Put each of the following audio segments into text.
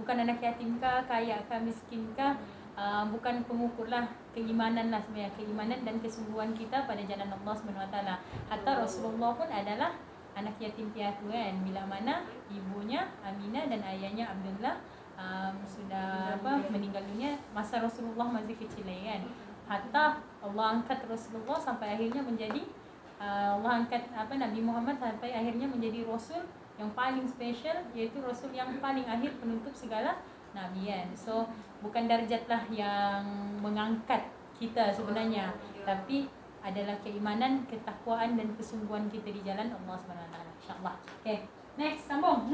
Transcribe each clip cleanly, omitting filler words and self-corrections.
bukan anak yatim kah, kaya kah, miskin kah, bukan pengukur lah, keimanan lah sebenarnya, keimanan dan kesungguhan kita pada jalan Allah SWT. Hatta Rasulullah pun adalah anak yatim piatu kan, bila mana ibunya Aminah dan ayahnya Abdullah sudah meninggal dunia masa Rasulullah masih kecil lagi kan. Hatta Allah angkat Rasulullah sampai akhirnya menjadi Allah angkat Nabi Muhammad sampai akhirnya menjadi Rasul yang paling special, yaitu Rasul yang paling akhir penutup segala Nabi kan. So bukan darjatlah yang mengangkat kita sebenarnya, tapi adalah keimanan, ketakwaan dan kesungguhan kita di jalan Allah SWT. InsyaAllah. Okay, next, sambung.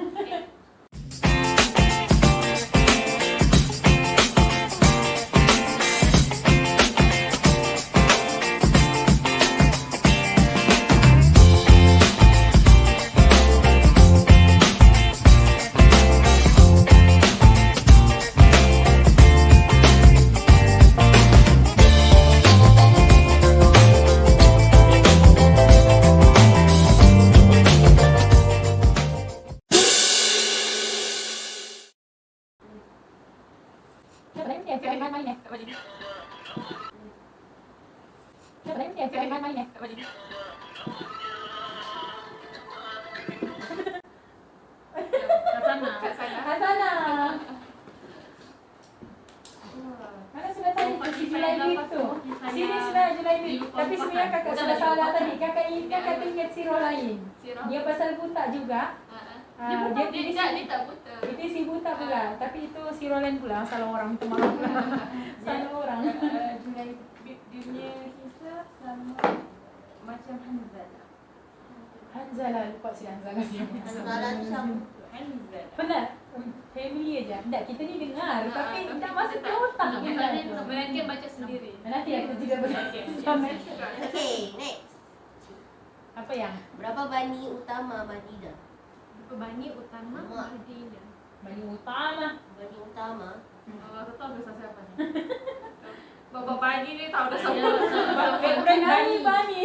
Mana sudah tadi si Julaibib tu. Sini sudah Julaibib. Tapi sebenarnya kakak sudah salah tadi. Kakak ingat sirah lain. Dia pasal buta juga. Dia tak buta. Itu si buta pula. Tapi itu sirah lain pula. Salah orang tu maaf pula. Salah orang. Julaibib dia punya kisah sama macam Hanzalah. Hanzalah, lupa si Hanzalah siapa. Hanzalah tu siapa? Hanzalah. Benar. Family aja. Tak, kita ni dengar tapi tak masuk ke otak. Mereka baca sendiri. Nanti aku juga bersama. Okay, next. Apa yang? Berapa bani utama Madinah? Bani utama Mak. Madinah. Bani utama. Bani utama. Aku tahu kisah siapa ni. Bapak Bani ni tahu dah siapa. Bani.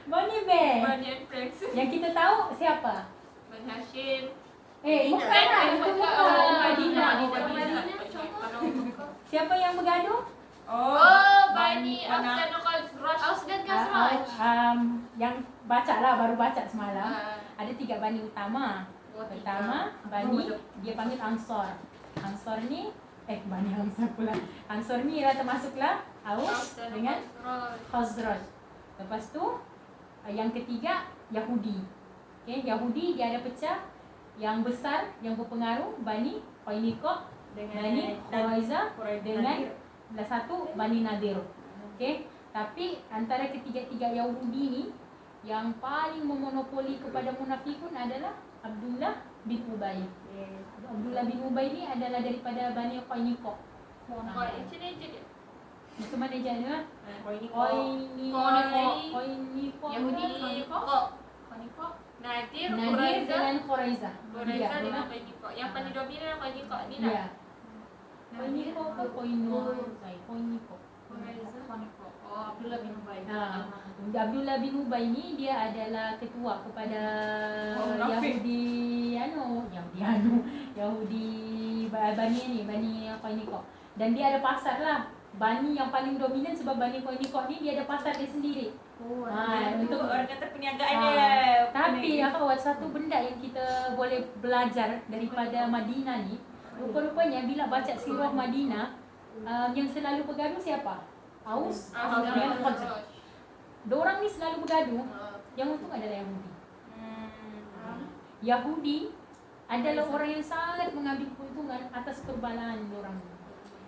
Bani Bear. Bani and Friends. Yang kita tahu siapa? Bani Hashim. Bukan lah. Itu bukan. Madinah. Siapa yang bergaduh? Oh, Bani Aus dan Khazraj. Aus dan Khazraj. Yang baca lah, baru baca semalam. Ada 3 bani utama. Pertama, bani dia panggil Ansor. Ansor ni bani Ansor pula. Ansor ni ialah termasuklah Aus dengan Khazraj. Lepas tu yang ketiga Yahudi. Okay, Yahudi dia ada pecah. Yang besar yang berpengaruh Bani Qainuqa dengan Bani Quraiza dengan satu Bani Nadir. Okey, tapi antara ketiga-tiga Yahudi ni yang paling memonopoli kepada munafikun adalah Abdullah bin Ubay. Abdullah bin Ubay ni adalah daripada Bani Qainuqa. Macam mana je dia? Qainuqa. Yahudi Qainuqa. Nadir dengan Quraiza. dengan Qainuqa. Yang paling dominan Qainuqa ni lah. Ya. Qainuqa ke Qainuqa? Qainuqa. Oh, Abdullah bin Ubay. Abdullah bin Ubay ni dia adalah ketua kepada Yahudi Bani Qainuqa. Dan dia ada pasar lah. Bani yang paling dominan sebab Bani Qainuqa ni dia ada pasar dia sendiri. Untuk orang kata perniagaan dia. Tapi satu benda yang kita boleh belajar daripada Madinah ni, rupa-rupanya bila baca sirah Madinah, yang selalu bergaduh siapa? Aus dengan Khazraj. Diorang ni selalu bergaduh. Yang untung adalah Yahudi. Yahudi adalah orang yang sangat mengambil keuntungan atas kerbalahan diorang ni.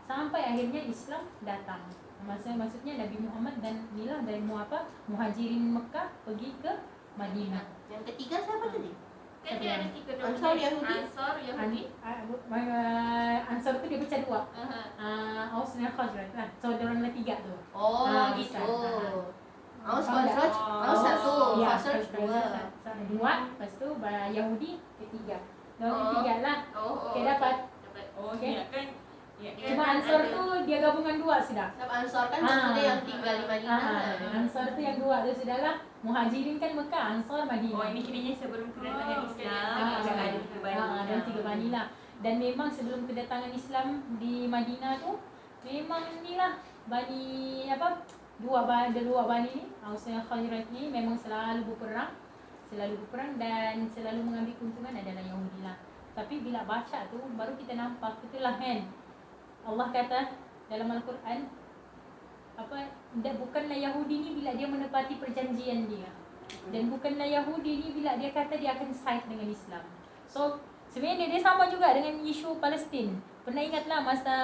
Sampai akhirnya Islam datang. Maksudnya Nabi Muhammad dan dari Muhajirin Mekah pergi ke Madinah. Yang ketiga siapa tadi? Kan dia ada 3 Ansar Yahudi. Ansar tu dia pecah 2. Aus dan Khazraj lah. So diorang ada 3 tu. Oh, gitu. Aus Khazraj, Aus 1, Khazraj 2. 2, lepas tu Yahudi ketiga. Diorang ketiga lah. Okay, dapat. Okay. Kan Cuma Ansar tu dia gabungan 2 sudah. Sebab Ansar kan maksudnya yang tinggal di Madinah. Ansar tu yang 2 tu sudahlah. Muhajirin kan Mekah, Ansar Madinah. ini kiranya sebelum kedatangan Islam. Dan 3 bani lah. Dan memang sebelum kedatangan Islam di Madinah tu, memang inilah Bani apa, dua bani ni, Aus dan Khazraj ni memang selalu berperang dan selalu mengambil keuntungan adalah Yahudi lah. Tapi bila baca tu baru kita nampak itulah kan. Allah kata dalam Al-Quran apa, bukanlah Yahudi ni bila dia menepati perjanjian dia, dan bukanlah Yahudi ni bila dia kata dia akan side dengan Islam. So sebenarnya dia sama juga dengan isu Palestin. Pernah ingatlah masa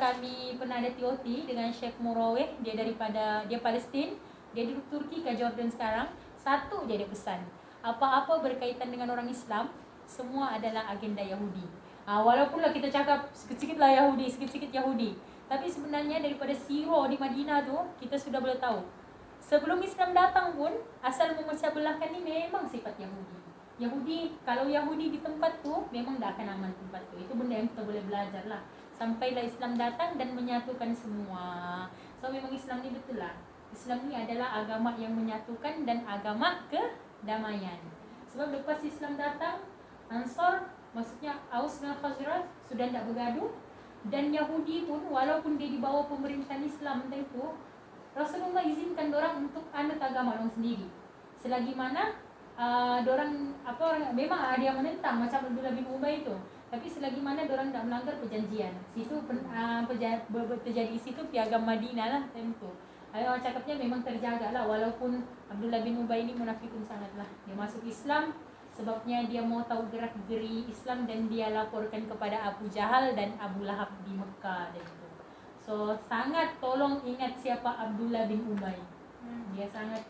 kami pernah ada TOT dengan Sheikh Murawih, dia Palestin, dia duduk Turki ke Jordan sekarang. Satu je dia pesan, apa-apa berkaitan dengan orang Islam semua adalah agenda Yahudi. Walaupun lah kita cakap sikit-sikit lah Yahudi, sikit-sikit Yahudi, tapi sebenarnya daripada sirah di Madinah tu kita sudah boleh tahu sebelum Islam datang pun asal memecah belahkan ni memang sifat Yahudi. Kalau Yahudi di tempat tu memang tak akan aman tempat tu. Itu benda yang kita boleh belajar lah. Sampailah Islam datang dan menyatukan semua. So memang Islam ni betul lah. Islam ni adalah agama yang menyatukan dan agama kedamaian. Sebab lepas Islam datang, Ansar, maksudnya Aus dan Khazraj sudah tidak bergaduh. Dan Yahudi pun walaupun dia di bawah pemerintahan Islam tentu, Rasulullah izinkan dorang untuk anut agama orang sendiri. Selagi mana dorang memang ada yang menentang macam Abdullah bin Ubay itu, tapi selagi mana dorang tak melanggar perjanjian. Situ terjadi situ piagam Madinah lah tentu. Orang cakapnya memang terjaga lah, walaupun Abdullah bin Ubay ini munafikun sangatlah. Dia masuk Islam sebabnya dia mau tahu gerak-geri Islam dan dia laporkan kepada Abu Jahal dan Abu Lahab di Mekah dan itu. So sangat tolong ingat siapa Abdullah bin Ubay. Dia sangat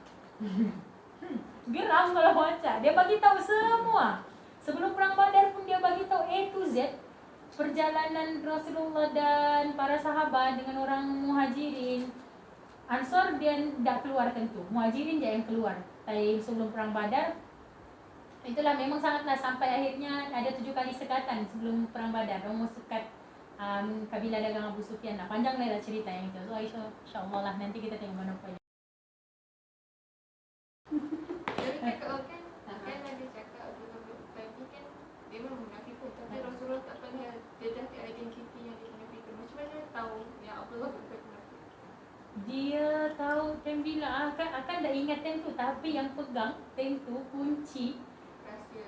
geram kalau baca. Dia bagi tahu semua. Sebelum perang Badar pun dia bagi tahu A to Z perjalanan Rasulullah dan para sahabat dengan orang Muhajirin. Ansar dia tidak keluar tentu. Muhajirin dia yang keluar. Tapi sebelum perang Badar, itulah memang sangatlah sampai akhirnya ada 7 kali sekatan sebelum perang Badar. Orang mau sekat kabilah dagang Abu Sufyan lah. Panjang lah cerita yang itu. So insyaAllah lah nanti kita tengok mana apa. Kan ada cakap Abdullah bin Ubay ni kan memang munafikun, tapi Rasulullah tak pernah dia dah ada identiti yang dia munafikun. Macam mana tahu yang Abdullah bin Ubay munafik? Dia tahu time bila akan dah ingat time tu, tapi yang pegang time tu kunci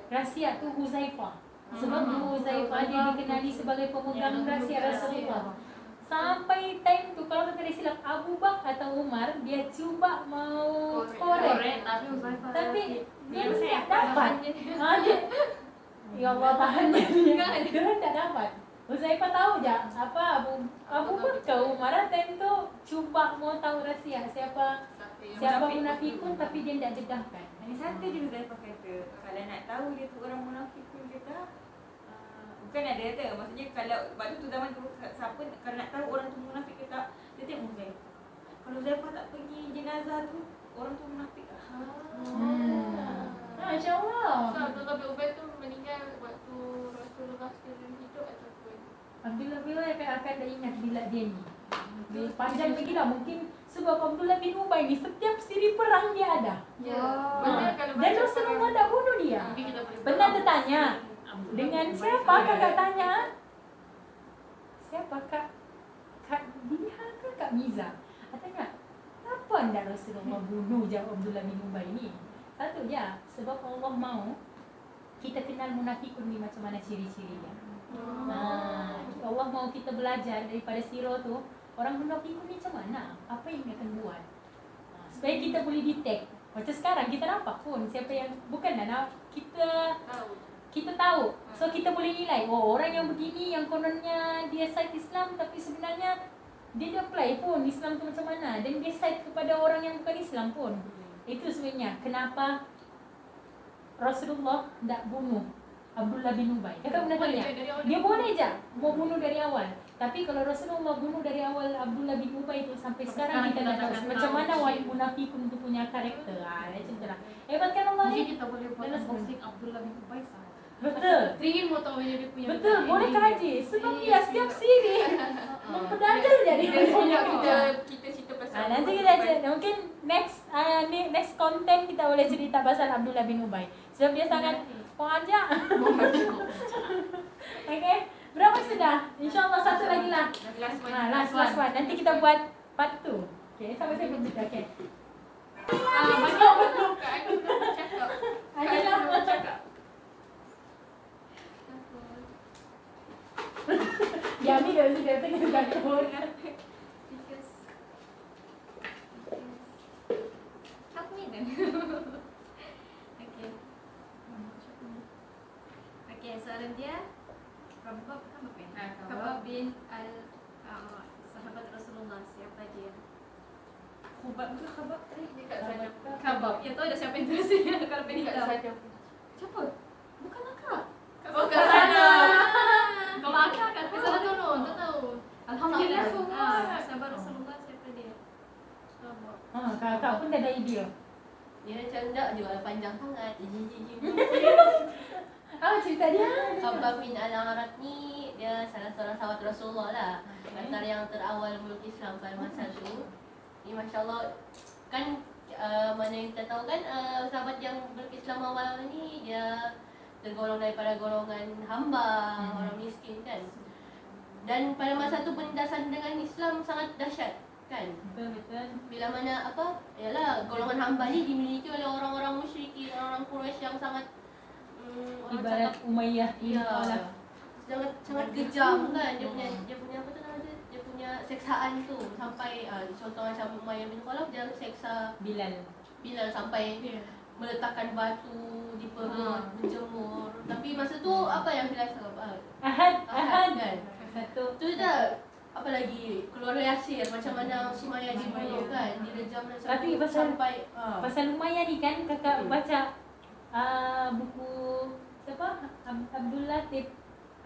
rahsia tu Huzaifah. Sebab Huzaifah dia dikenali sebagai pemegang rahsia Rasulullah. Sampai time tu kalau kita silap Abu Bakar atau Umar, dia cuba mau korek, tapi dia tak dapat. Ya Allah, tahan dia tak dapat. Huzaifah tahu je apa Abu Bakar, Umar time tu cuba mau tahu rahsia siapa munafikun, tapi dia tak dedahkan. Ini satu je Huzaifah kata, kalau nak tahu dia tu orang munafikun kata, bukan ada kata, maksudnya kalau waktu tu zaman tu siapa kalau nak tahu orang tu munafik ke tak, dia tengok Huzaifah. Kalau Huzaifah tak pergi jenazah tu, orang tu munafik tak? Masya-Allah. So Abdullah bin Ubay tu meninggal waktu Rasulullah sedang hidup ataupun Abdullah bin Ubay akan dah ingat bila dia ni. Dia panjang lagi lah mungkin sebab Abdullah bin Ubay ni setiap siri perang dia ada. benar kalau Dan Rasulullah tak bunuh dia. Pernah tertanya dengan siapa kakak tanya? Siapa Kak Diha ke Kak Miza? Tanya, kenapa anda Rasulullah bunuh je Abdullah bin Ubay ni? Satu je, sebab Allah mau kita kenal munafikun ni macam mana ciri-cirinya. Allah mau kita belajar daripada sirah tu, orang munafikun ni macam mana? Apa yang dia akan buat? Supaya kita boleh detect. Macam sekarang kita nampak pun siapa yang bukanlah kita tahu. So kita boleh nilai, orang yang begini yang kononnya dia side Islam tapi sebenarnya dia apply pun Islam tu macam mana, dan dia side kepada orang yang bukan Islam pun. Itu sebenarnya kenapa Rasulullah tak bunuh Abdullah bin Ubay. Kakak pernah tanya, dia boleh je mau bunuh dari awal. Tapi kalau Rasulullah bunuh dari awal Abdullah bin Ubay itu sampai sekarang kita tak tahu macam mana wali munafikun itu punya karakter. Macam tu lah. Hebat kan Allah ni? kita boleh buat unboxing Abdullah bin Ubay sahaja. Betul. Teringin mau tahu dia punya. Betul, boleh kaji. Sebab dia setiap siri memperdagel jadi. Kita cerita pasal. Nanti kita mungkin next content kita boleh cerita pasal Abdullah bin Ubay. Sebab dia sangat pengajak. Okay. Berapa sudah? InsyaAllah satu lagi lah. Last one. Last one. Nanti kita buat part 2. Okay, sampai saya pun sudah. Okay. Betul Kak, aku nak cakap. Ayolah. Aku nak cakap. Dia ambil dah sudah tengah takut. Because help me then. Okay. Okay, soalan dia Khabbab Khabbab bin sahabat Rasulullah, siapa dia? Khabbab ke khabbab? Dia kat sana. Khabbab. Ya tahu dah siapa yang tulisnya kalau Dia pengen kat tahu. sana. Siapa? Bukan akak. Oh, kat sana. Kalau akak kat sana tolong, tak tahu. Alhamdulillah. Sahabat Rasulullah siapa dia? Khabbab. Kakak pun dah ada idea. Dia macam tak jual panjang sangat. Apa cerita dia? Khabbab bin Al-Arat ni dia salah seorang sahabat Rasulullah lah. Antara yang terawal meluk Islam pada masa tu. Ni masya-Allah kan mana yang kita tahu kan sahabat yang berislam awal ni dia tergolong daripada golongan hamba, orang miskin kan. Dan pada masa tu penindasan dengan Islam sangat dahsyat kan. Betul. Bila mana yalah golongan hamba ni dimiliki oleh orang-orang musyrikin, orang Quraisy yang sangat orang Ibarat Umayyah. iya, sangat kejam kan dia punya apa tu nama dia punya seksaan tu sampai contoh macam Umayyah bin Khalaf dia seksa Bilal. sampai meletakkan batu di perut, menjemur. Tapi masa tu apa yang Bilal cakap? Ahad kan. Satu. Tu dah apa lagi keluarga Yasir macam mana Sumayyah dibunuh kan, direjam macam Tapi tu pasal- sampai Pasal Umayyah ni kan kakak baca buku siapa? Abdul Latif.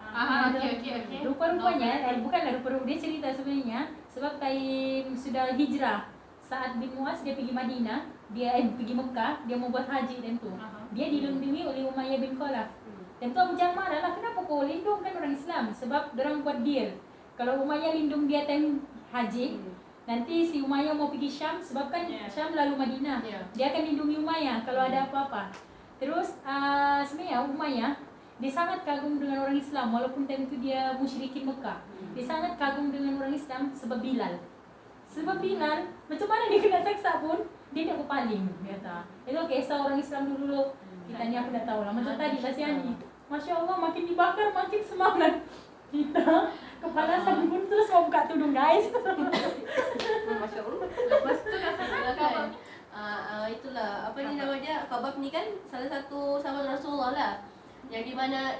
Okay. Rupa-rupanya, bukanlah rupa-rupanya, dia cerita sebenarnya sebab time sudah hijrah, saat bin Muaz dia pergi Madinah, dia pergi Mekah, dia mau buat haji dan tu. Dia dilindungi oleh Umayyah bin Khalaf. Dan tu Abu Jahal marah lah, kenapa kau lindungkan orang Islam? Sebab orang buat deal. Kalau Umayyah lindung dia time haji, nanti si Umayyah mau pergi Syam, sebab kan Syam lalu Madinah. Dia akan lindungi Umayyah kalau ada apa-apa. Terus sebenarnya Umayyah dia sangat kagum dengan orang Islam walaupun time itu dia musyrikin Mekah. Dia sangat kagum dengan orang Islam sebab Bilal. Sebab Bilal macam mana dia kena seksa pun dia tak berpaling, dia kata. Itu kisah orang Islam dulu. Kita ni aku dah tahu lah. Macam tadi Basiani. Masya Allah makin dibakar makin semangat. Kita kepanasan pun terus mau buka tudung guys. Masya Allah. Lepas tu kat sana kan. Itulah apa ni nama dia, Khabbab ni kan salah satu sahabat Rasulullah lah yang di mana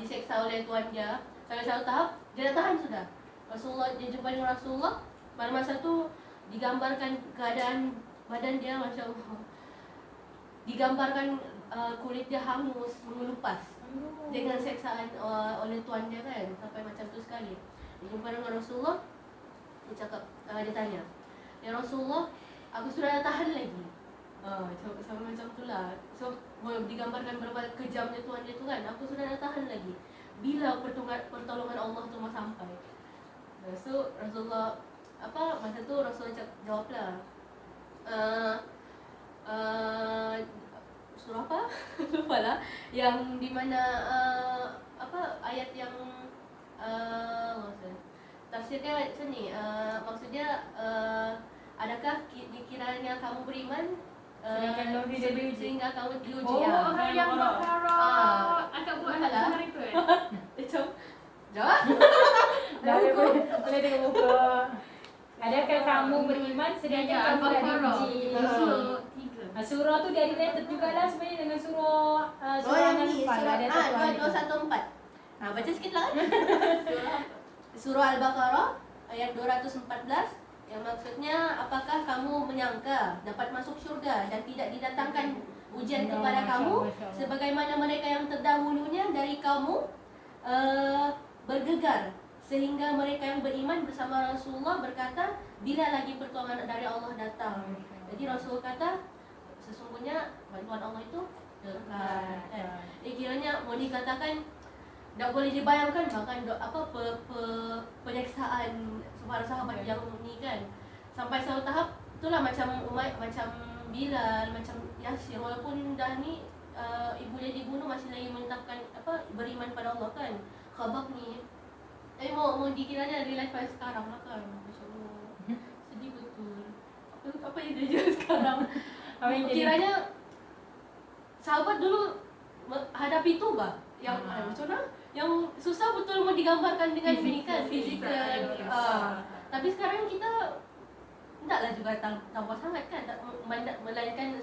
diseksa oleh tuan dia sampai satu tahap dia dah tahan sudah. Rasulullah, dia jumpa dengan Rasulullah pada masa tu digambarkan keadaan badan dia, Masya Allah, digambarkan kulit dia hangus mengelupas dengan seksaan oleh tuan dia kan, sampai macam tu sekali. Dia jumpa dengan Rasulullah, dia cakap, dia tanya, ya Rasulullah, aku sudah tahan lagi. Sama macam tu lah. So digambarkan berapa kejamnya tuan dia tu kan, aku sudah tahan lagi. Bila pertolongan Allah tu mau sampai? So Rasulullah masa tu Rasulullah jawab lah, surah apa? Lupa lah. Yang di mana ayat yang tafsirnya macam ni, maksudnya adakah kiranya kamu beriman sehingga kamu diuji? yang Baqarah akak buat hari tu kan? Macam jawab. Boleh tengok buku. Adakah kamu beriman sedangkan kamu dah diuji? Surah tu dia related jugalah sebenarnya dengan surah yang ni, Al-Anfal. Ada satu ayat. 214. Baca sikit lah kan. Surah Al-Baqarah ayat 214 yang maksudnya, apakah kamu menyangka dapat masuk syurga dan tidak didatangkan ujian kepada kamu sebagaimana mereka yang terdahulunya dari kamu bergegar sehingga mereka yang beriman bersama Rasulullah berkata, bila lagi pertolongan dari Allah datang. Jadi Rasul kata sesungguhnya bantuan Allah itu dekat. Kiranya mau dikatakan tak boleh dibayangkan bahkan penyeksaan para sahabat yang ni kan, sampai satu tahap itulah macam macam Bilal, macam Yasir, walaupun dah ni ibunya dibunuh masih lagi menetapkan beriman pada Allah kan. khabab ni mau dikiranya real life life sekarang lah kan. Masya Allah. Sedih betul. Apa yang dia jual sekarang? Apa yang jadi? Kiranya sahabat dulu hadapi itu bah. Yang macam mana? Yang susah betul mau digambarkan dengan ini kan fizikal. Tapi sekarang kita tidaklah juga tambah sangat kan, melainkan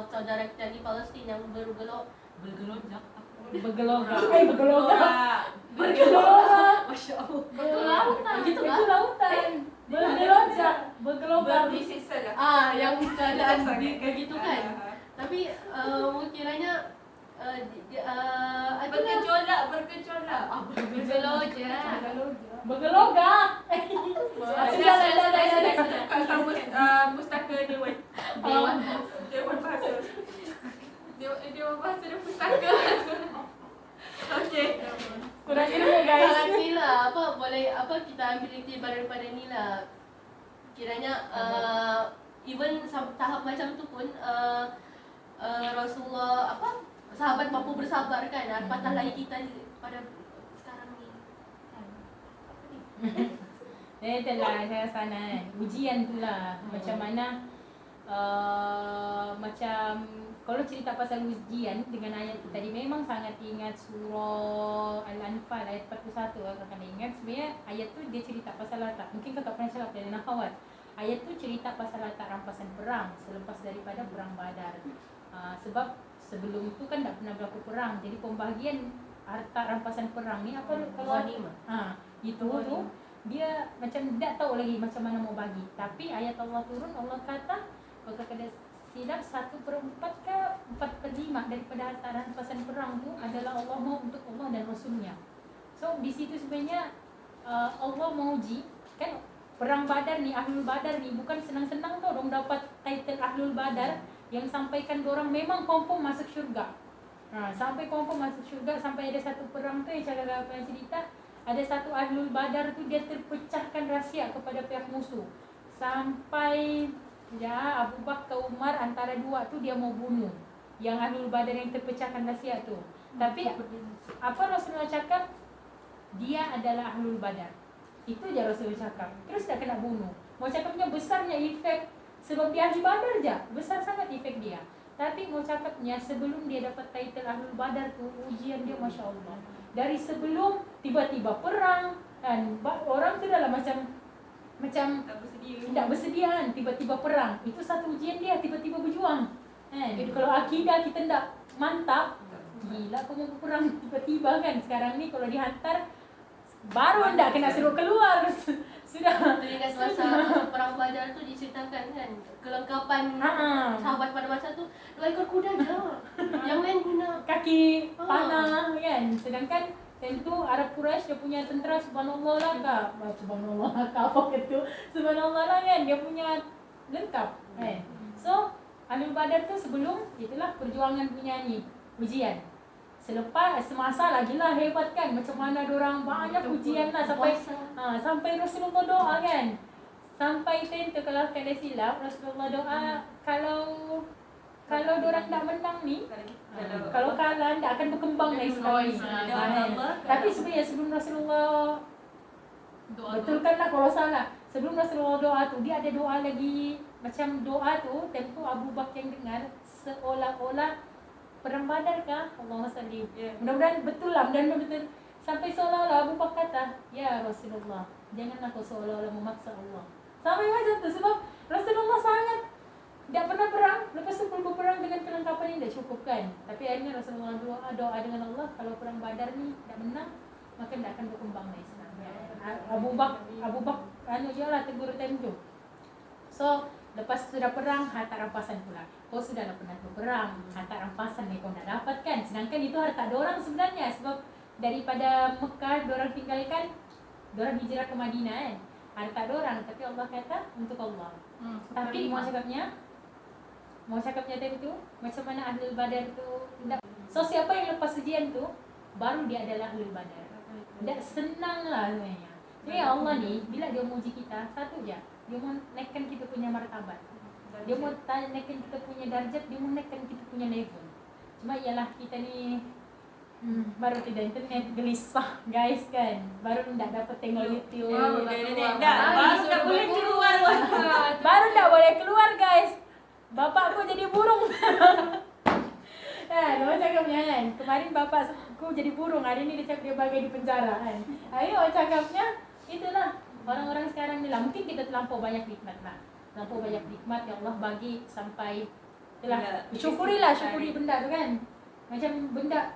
saudara kita di Palestin yang bergelojak Masya Allah. Betul Gitu lautan. bergelojak Berdisiksa lah. yang keadaan Sangat begitu kan. Tapi kiranya bergejolak. bergelogak Kalau pustaka Dewan Bahasa. Dewan Bahasa dan Pustaka. Okey. kurang ilmu guys. sangat ni lah boleh kita ambil iktibar daripada ni lah. Kiranya even tahap macam tu pun Rasulullah sahabat mampu bersabar kan, patah lagi kita pada sekarang ni kan. Itulah saya sana kan. Ujian tu lah. Macam mana macam kalau cerita pasal ujian dengan ayat tu tadi memang sangat ingat surah Al-Anfal ayat 41 akan ingat. Sebenarnya ayat tu dia cerita pasal latar. Mungkin kakak pernah cakap dari Nahawat. Ayat tu cerita pasal latar rampasan perang selepas daripada perang Badar. Sebab sebelum tu kan tak pernah berlaku perang. Jadi pembahagian harta rampasan perang ni apa kalau itu tu dia macam tak tahu lagi macam mana mau bagi. Tapi ayat Allah turun, Allah kata kalau kada silap 1/4 ke 4/5 daripada harta rampasan perang tu adalah Allah mau untuk Allah dan Rasulnya. So di situ sebenarnya Allah mau uji kan. Perang Badar ni, Ahlul Badar ni bukan senang-senang tau dong dapat title Ahlul Badar yang sampaikan dorang memang confirm masuk syurga. Sampai confirm masuk syurga, sampai ada satu perang tu yang cakap apa yang cerita, ada satu Ahlul Badar tu dia terpecahkan rahsia kepada pihak musuh. Sampai Abu Bakar Umar antara dua tu dia mau bunuh yang Ahlul Badar yang terpecahkan rahsia tu. Tapi apa Rasulullah cakap? Dia adalah Ahlul Badar. Itu je Rasulullah cakap. Terus dah kena bunuh. Mau cakapnya besarnya efek sebab dia Ahli Badar je. Besar sangat efek dia. Tapi mau cakapnya sebelum dia dapat title Ahlul Badar tu ujian dia Masya Allah. Dari sebelum tiba-tiba perang dan orang tu dah lah macam tak bersedia kan, tiba-tiba perang. Itu satu ujian dia, tiba-tiba berjuang. Kalau akidah kita tak mantap, gila kau mau perang tiba-tiba kan. Sekarang ni kalau dihantar baru ndak kena suruh keluar sudah. Teringat masa perang Badar tu diceritakan kan kelengkapan sahabat pada masa tu 2 ekor kuda je. Yang lain guna kaki panah kan. Sedangkan tentu Arab Quraisy dia punya tentera subhanallah lah kak. Subhanallah kak apa gitu. Subhanallah lah kan dia punya lengkap kan. So Ahlul Badar tu sebelum itulah perjuangan punya ni ujian. Semasa lagi lah hebat kan. Macam mana dorang banyak ujian lah sampai Rasulullah doa kan. Sampai tentu kalau kada silap Rasulullah doa kalau dorang tak menang ni, kalau kalah tak akan berkembang lah Islam ni. Tapi sebenarnya sebelum Rasulullah betulkanlah kalau salah. Sebelum Rasulullah doa tu dia ada doa lagi. Macam doa tu tempo Abu Bakar yang dengar seolah-olah perang Badar kah? Allahumma salli. Mudah-mudahan betul lah, mudah-mudahan betul. Sampai seolah-olah Abu Bakar kata, ya Rasulullah, janganlah kau seolah-olah memaksa Allah. Sampai macam tu sebab Rasulullah sangat tak pernah perang. Lepas tu berperang dengan kelengkapan ini dah cukup kan. Tapi akhirnya Rasulullah doa dengan Allah, kalau perang Badar ni tak menang, maka tak akan berkembang Islam. Abu Bakar je lah tegur tentu. So lepas sudah perang, harta rampasan pula. Kau sudah pernah berperang, harta rampasan ni kau nak dapat kan. Sedangkan itu harta dorang sebenarnya. Sebab daripada Mekah dorang tinggalkan, dorang hijrah ke Madinah kan. Harta dorang, tapi Allah kata untuk Allah. Tapi mau cakapnya tadi tu, macam mana Ahlul Badar tu. So siapa yang lepas ujian tu, baru dia adalah Ahlul Badar. Tak senang lah sebenarnya. Jadi Allah ni, bila dia mau uji kita, satu je. Dia mau naikkan kita punya martabat. Dia mau naikkan kita punya darjat, dia mau naikkan kita punya level. Cuma ialah kita ni Baru tidak internet gelisah guys kan. Baru tidak dapat tengok YouTube. Baru tak boleh keluar. Baru tidak boleh keluar guys. Bapakku jadi burung. Kan, orang cakapnya kan. Kemarin bapakku jadi burung. Hari ini dia cakap dia bagai di penjara kan. Ayo orang cakapnya itulah orang-orang sekarang ni lah. Mungkin kita terlampau banyak nikmat lah. Terlampau banyak nikmat yang Allah bagi sampai itulah. Syukurilah, syukuri benda tu kan. Macam benda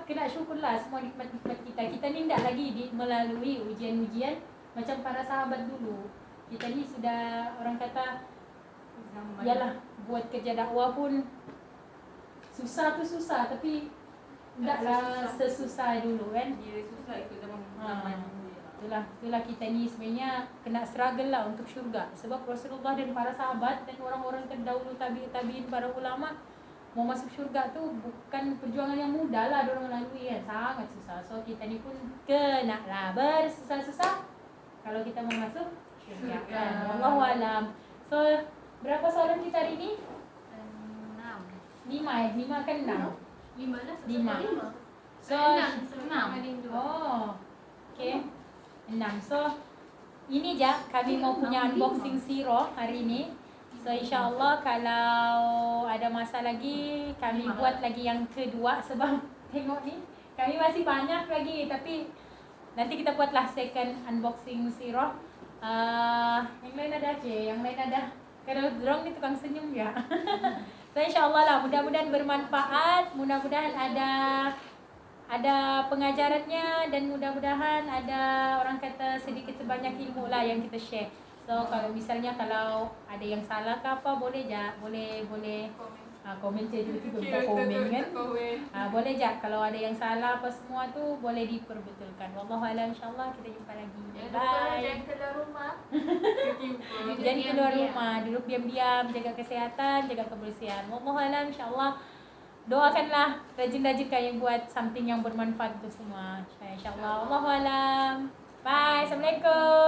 kena syukurlah semua nikmat-nikmat kita. Kita ni tak lagi melalui ujian-ujian macam para sahabat dulu. Kita ni sudah orang kata yalah buat kerja dakwah pun susah tu susah tapi taklah sesusah dulu kan. Dia susah ikut zaman Itulah kita ni sebenarnya kena struggle lah untuk syurga. Sebab Rasulullah dan para sahabat dan orang-orang terdahulu tabi'in para ulama mau masuk syurga tu bukan perjuangan yang mudah lah diorang lalui kan. Sangat susah. So kita ni pun kena lah bersusah-susah kalau kita mau masuk syurga kan. Wallahualam. So berapa soalan kita hari ni? 5 kan 6? 5 lah. 5. So 6. Oh. Okay. 6. So ini je kami mau punya unboxing sirah hari ni. So insyaAllah kalau ada masa lagi kami buat lagi yang kedua sebab tengok ni kami masih banyak lagi tapi nanti kita buatlah second unboxing sirah. Yang lain ada je, yang lain ada. Kalau dorang ni tukang senyum ya. So insyaAllah lah mudah-mudahan bermanfaat, mudah-mudahan ada pengajarannya dan mudah-mudahan ada orang kata sedikit sebanyak ilmu lah yang kita share. So kalau misalnya kalau ada yang salah ke apa boleh je, boleh komen je tiba-tiba minta komen kan. Boleh je kalau ada yang salah apa semua tu boleh diperbetulkan. Wallahualam, insyaallah kita jumpa lagi. Jangan Bye. keluar rumah. Jangan keluar rumah, duduk diam-diam, jaga kesihatan, jaga kebersihan. Wallahualam, insyaallah doakanlah rajin-rajin kalian buat something yang bermanfaat untuk semua. Insyaallah. Wallahualam. Bye. Assalamualaikum.